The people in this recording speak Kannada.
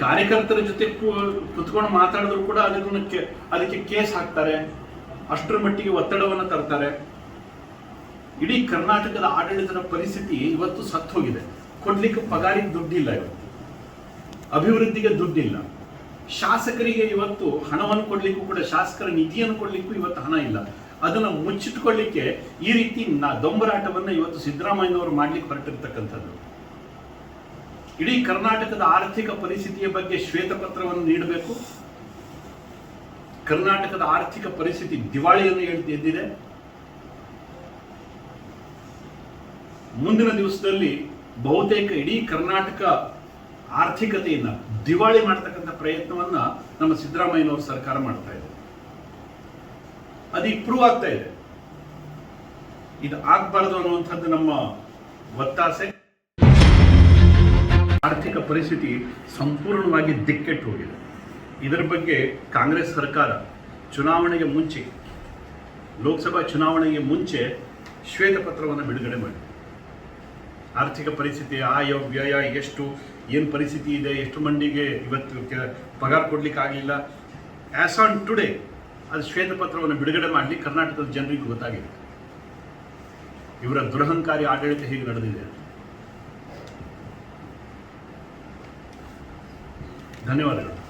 ಕಾರ್ಯಕರ್ತರ ಜೊತೆ ಕುತ್ಕೊಂಡು ಮಾತಾಡಿದ್ರು ಕೂಡ ಅದಕ್ಕೆ ಕೇಸ್ ಹಾಕ್ತಾರೆ, ಅಷ್ಟರ ಮಟ್ಟಿಗೆ ಒತ್ತಡವನ್ನು ತರ್ತಾರೆ. ಇಡೀ ಕರ್ನಾಟಕದ ಆಡಳಿತದ ಪರಿಸ್ಥಿತಿ ಇವತ್ತು ಸತ್ತು ಹೋಗಿದೆ. ಕೊಡ್ಲಿಕ್ಕೆ ಪಗಾರಿಗೆ ದುಡ್ಡಿಲ್ಲ, ಇವತ್ತು ಅಭಿವೃದ್ಧಿಗೆ ದುಡ್ಡಿಲ್ಲ, ಶಾಸಕರಿಗೆ ಇವತ್ತು ಹಣವನ್ನು ಕೊಡ್ಲಿಕ್ಕೂ ಕೂಡ, ಶಾಸಕರ ನಿಧಿಯನ್ನು ಕೊಡ್ಲಿಕ್ಕೂ ಇವತ್ತು ಹಣ ಇಲ್ಲ. ಅದನ್ನು ಮುಚ್ಚಿಟ್ಕೊಳ್ಳಿಕ್ಕೆ ಈ ರೀತಿ ದೊಂಬರಾಟವನ್ನು ಇವತ್ತು ಸಿದ್ದರಾಮಯ್ಯನವರು ಮಾಡ್ಲಿಕ್ಕೆ ಹೊರಟಿರ್ತಕ್ಕಂಥದ್ದು. ಇಡೀ ಕರ್ನಾಟಕದ ಆರ್ಥಿಕ ಪರಿಸ್ಥಿತಿಯ ಬಗ್ಗೆ ಶ್ವೇತಪತ್ರವನ್ನು ನೀಡಬೇಕು. ಕರ್ನಾಟಕದ ಆರ್ಥಿಕ ಪರಿಸ್ಥಿತಿ ದಿವಾಳಿಯನ್ನು ಎದ್ದಿದೆ. ಮುಂದಿನ ದಿವಸದಲ್ಲಿ ಬಹುತೇಕ ಇಡೀ ಕರ್ನಾಟಕ ಆರ್ಥಿಕತೆಯನ್ನ ದಿವಾಳಿ ಮಾಡತಕ್ಕಂಥ ಪ್ರಯತ್ನವನ್ನ ನಮ್ಮ ಸಿದ್ದರಾಮಯ್ಯನವರ ಸರ್ಕಾರ ಮಾಡ್ತಾ ಇದೆ. ಅದು ಪ್ರೂವ್ ಆಗ್ತಾ ಇದೆ. ಇದು ಆಗ್ಬಾರ್ದು ಅನ್ನುವಂಥದ್ದು ನಮ್ಮ ಒತ್ತಾಸೆ. ಆರ್ಥಿಕ ಪರಿಸ್ಥಿತಿ ಸಂಪೂರ್ಣವಾಗಿ ದಿಕ್ಕೆಟ್ಟು ಹೋಗಿದೆ. ಇದರ ಬಗ್ಗೆ ಕಾಂಗ್ರೆಸ್ ಸರ್ಕಾರ ಚುನಾವಣೆಗೆ ಮುಂಚೆ, ಲೋಕಸಭಾ ಚುನಾವಣೆಗೆ ಮುಂಚೆ ಶ್ವೇತಪತ್ರವನ್ನು ಬಿಡುಗಡೆ ಮಾಡಿ ಆರ್ಥಿಕ ಪರಿಸ್ಥಿತಿ, ಆಯ ವ್ಯಯ ಎಷ್ಟು, ಏನು ಪರಿಸ್ಥಿತಿ ಇದೆ, ಎಷ್ಟು ಮಂದಿಗೆ ಇವತ್ತು ಪಗಾರ ಕೊಡ್ಲಿಕ್ಕೆ ಆಗಲಿಲ್ಲ, ಆಸ್ ಆನ್ ಟುಡೇ ಅದು ಶ್ವೇತಪತ್ರವನ್ನು ಬಿಡುಗಡೆ ಮಾಡಲಿ ಕರ್ನಾಟಕದ ಜನರಿಗೆ ಗೊತ್ತಾಗಿದೆ ಇವರ ದುರಹಂಕಾರಿ ಆಡಳಿತ ಹೇಗೆ ನಡೆದಿದೆ. ಧನ್ಯವಾದಗಳು.